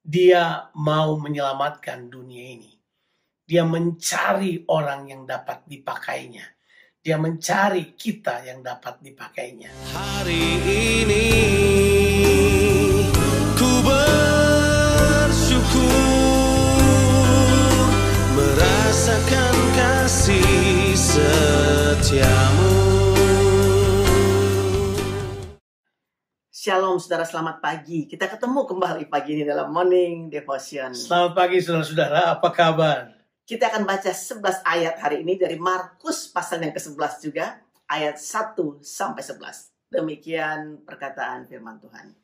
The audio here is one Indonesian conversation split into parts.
Dia mau menyelamatkan dunia ini. Dia mencari orang yang dapat dipakainya. Dia mencari kita yang dapat dipakainya. Hari ini ku bersyukur merasakan kasih setiamu. Shalom saudara, selamat pagi. Kita ketemu kembali pagi ini dalam Morning Devotion. Selamat pagi saudara-saudara, apa kabar? Kita akan baca 11 ayat hari ini dari Markus pasal yang ke-11 juga, ayat 1 sampai 11. Demikian perkataan firman Tuhan.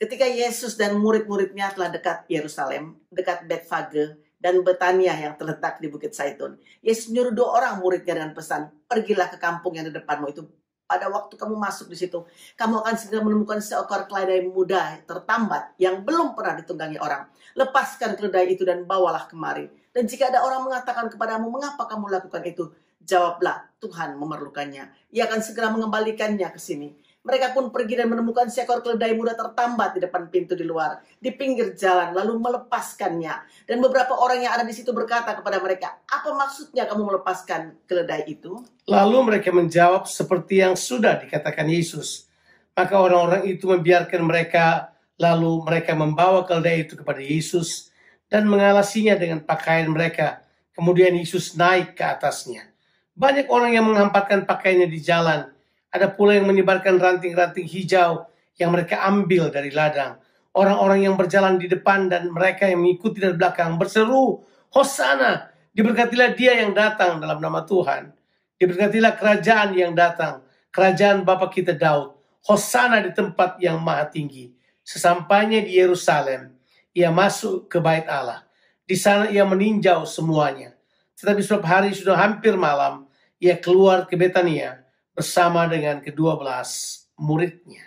Ketika Yesus dan murid-muridnya telah dekat Yerusalem, dekat Betfage dan Betania yang terletak di Bukit Zaitun, Yesus menyuruh 2 orang muridnya dengan pesan, "Pergilah ke kampung yang di depanmu itu. Pada waktu kamu masuk di situ, kamu akan segera menemukan seekor keledai muda tertambat yang belum pernah ditunggangi orang. Lepaskan keledai itu dan bawalah kemari. Dan jika ada orang mengatakan kepadamu, mengapa kamu lakukan itu? Jawablah, Tuhan memerlukannya. Ia akan segera mengembalikannya ke sini." Mereka pun pergi dan menemukan seekor keledai muda tertambat di depan pintu di luar, di pinggir jalan, lalu melepaskannya. Dan beberapa orang yang ada di situ berkata kepada mereka, "Apa maksudnya kamu melepaskan keledai itu?" Lalu mereka menjawab seperti yang sudah dikatakan Yesus. Maka orang-orang itu membiarkan mereka, lalu mereka membawa keledai itu kepada Yesus dan mengalasinya dengan pakaian mereka. Kemudian Yesus naik ke atasnya. Banyak orang yang menghampatkan pakaiannya di jalan. Ada pula yang menyebarkan ranting-ranting hijau yang mereka ambil dari ladang. Orang-orang yang berjalan di depan dan mereka yang mengikuti dari belakang berseru, "Hosana, diberkatilah dia yang datang dalam nama Tuhan. Diberkatilah kerajaan yang datang, kerajaan Bapa kita Daud. Hosana di tempat yang maha tinggi." Sesampainya di Yerusalem, ia masuk ke bait Allah. Di sana ia meninjau semuanya. Tetapi sebab hari sudah hampir malam, ia keluar ke Betania bersama dengan ke-12 muridnya.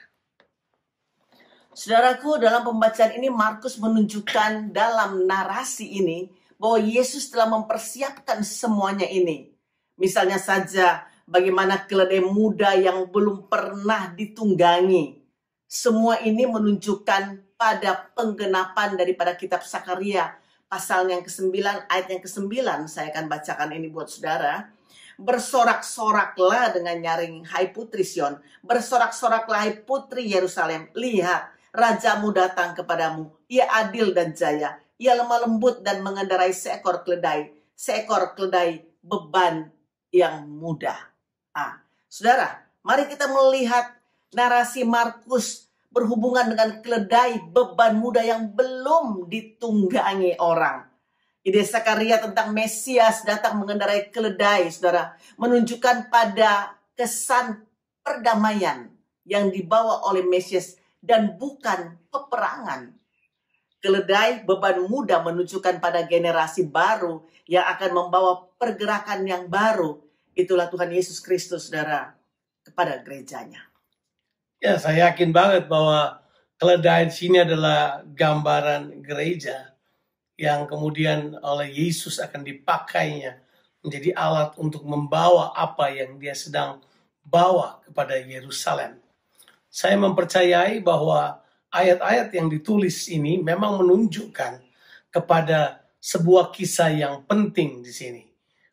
Saudaraku, dalam pembacaan ini Markus menunjukkan dalam narasi ini bahwa Yesus telah mempersiapkan semuanya ini. Misalnya saja bagaimana keledai muda yang belum pernah ditunggangi. Semua ini menunjukkan pada penggenapan daripada kitab Sakaria pasal yang ke-9 ayat yang ke-9. Saya akan bacakan ini buat saudara. "Bersorak-soraklah dengan nyaring, hai putri Sion. Bersorak-soraklah, hai putri Yerusalem. Lihat, rajamu datang kepadamu. Ia adil dan jaya. Ia lemah lembut dan mengendarai seekor keledai beban yang mudah." Saudara, mari kita melihat narasi Markus berhubungan dengan keledai beban muda yang belum ditunggangi orang. Ide Sakaria tentang Mesias datang mengendarai keledai, saudara, menunjukkan pada kesan perdamaian yang dibawa oleh Mesias dan bukan peperangan. Keledai beban muda menunjukkan pada generasi baru yang akan membawa pergerakan yang baru. Itulah Tuhan Yesus Kristus, saudara, kepada gerejanya. Ya, saya yakin banget bahwa keledai di sini adalah gambaran gereja yang kemudian oleh Yesus akan dipakainya menjadi alat untuk membawa apa yang dia sedang bawa kepada Yerusalem. Saya mempercayai bahwa ayat-ayat yang ditulis ini memang menunjukkan kepada sebuah kisah yang penting di sini.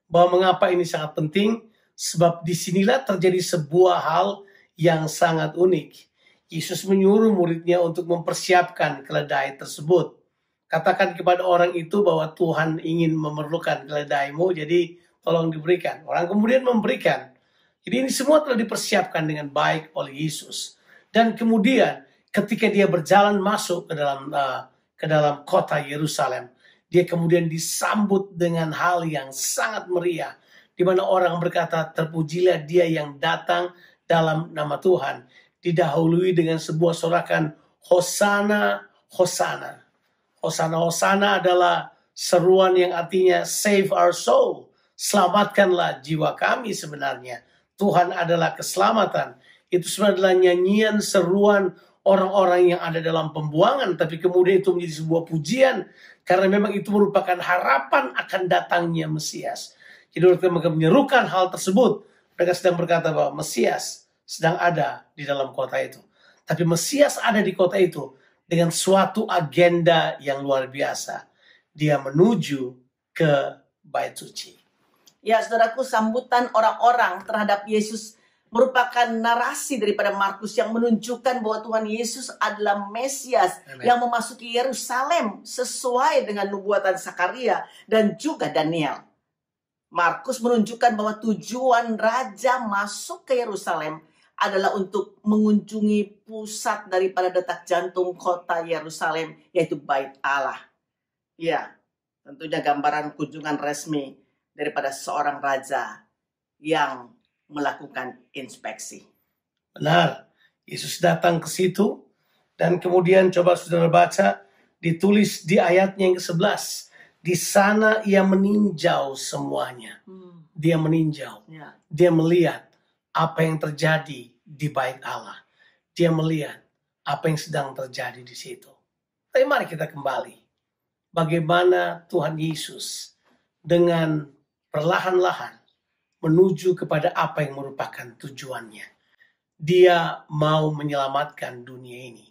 Bahwa mengapa ini sangat penting? Sebab disinilah terjadi sebuah hal yang sangat unik. Yesus menyuruh muridnya untuk mempersiapkan keledai tersebut. Katakan kepada orang itu bahwa Tuhan ingin memerlukan keledaimu, jadi tolong diberikan. Orang kemudian memberikan. Jadi ini semua telah dipersiapkan dengan baik oleh Yesus. Dan kemudian ketika dia berjalan masuk ke dalam kota Yerusalem, dia kemudian disambut dengan hal yang sangat meriah, di mana orang berkata, "Terpujilah dia yang datang dalam nama Tuhan." Didahului dengan sebuah sorakan, "Hosana, Hosana." Hosana, Hosana adalah seruan yang artinya save our soul. Selamatkanlah jiwa kami sebenarnya. Tuhan adalah keselamatan. Itu sebenarnya adalah nyanyian seruan orang-orang yang ada dalam pembuangan. Tapi kemudian itu menjadi sebuah pujian. Karena memang itu merupakan harapan akan datangnya Mesias. Jadi mereka menyerukan hal tersebut. Mereka sedang berkata bahwa Mesias sedang ada di dalam kota itu. Tapi Mesias ada di kota itu dengan suatu agenda yang luar biasa. Dia menuju ke Bait Suci. Ya, saudaraku, sambutan orang-orang terhadap Yesus merupakan narasi daripada Markus yang menunjukkan bahwa Tuhan Yesus adalah Mesias Amen. yang memasuki Yerusalem sesuai dengan nubuatan Zakaria dan juga Daniel. Markus menunjukkan bahwa tujuan raja masuk ke Yerusalem adalah untuk mengunjungi pusat daripada detak jantung kota Yerusalem, yaitu Bait Allah. Ya, tentunya gambaran kunjungan resmi daripada seorang raja yang melakukan inspeksi. Benar, Yesus datang ke situ dan kemudian coba saudara baca, ditulis di ayatnya yang ke-11. Di sana ia meninjau semuanya. Dia meninjau. Ya. Dia melihat apa yang terjadi di Bait Allah. Dia melihat apa yang sedang terjadi di situ. Tapi mari kita kembali. Bagaimana Tuhan Yesus dengan perlahan-lahan menuju kepada apa yang merupakan tujuannya. Dia mau menyelamatkan dunia ini.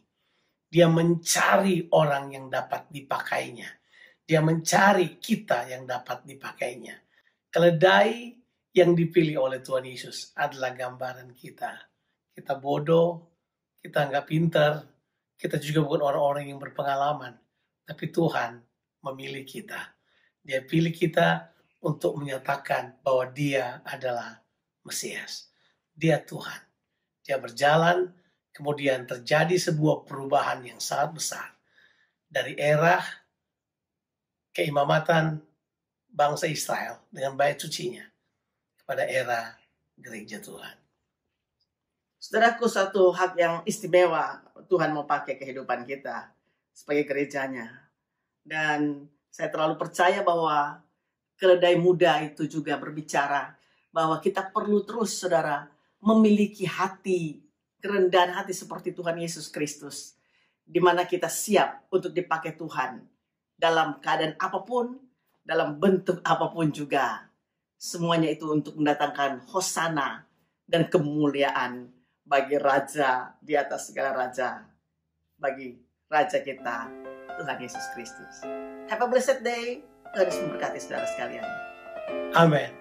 Dia mencari orang yang dapat dipakainya. Dia mencari kita yang dapat dipakainya. Keledai yang dipilih oleh Tuhan Yesus adalah gambaran kita. Kita bodoh, kita nggak pintar, kita juga bukan orang-orang yang berpengalaman. Tapi Tuhan memilih kita. Dia pilih kita untuk menyatakan bahwa dia adalah Mesias. Dia Tuhan. Dia berjalan, kemudian terjadi sebuah perubahan yang sangat besar. Dari era keimamatan bangsa Israel dengan bait sucinya kepada era gereja Tuhan. Saudaraku, satu hak yang istimewa Tuhan mau pakai kehidupan kita sebagai gerejanya. Dan saya terlalu percaya bahwa keledai muda itu juga berbicara bahwa kita perlu terus, saudara, memiliki hati, kerendahan hati seperti Tuhan Yesus Kristus, di mana kita siap untuk dipakai Tuhan dalam keadaan apapun, dalam bentuk apapun juga. Semuanya itu untuk mendatangkan hosana dan kemuliaan bagi Raja di atas segala raja, bagi Raja kita, Tuhan Yesus Kristus. Have a blessed day. Tuhan Yesus memberkati saudara sekalian. Amin.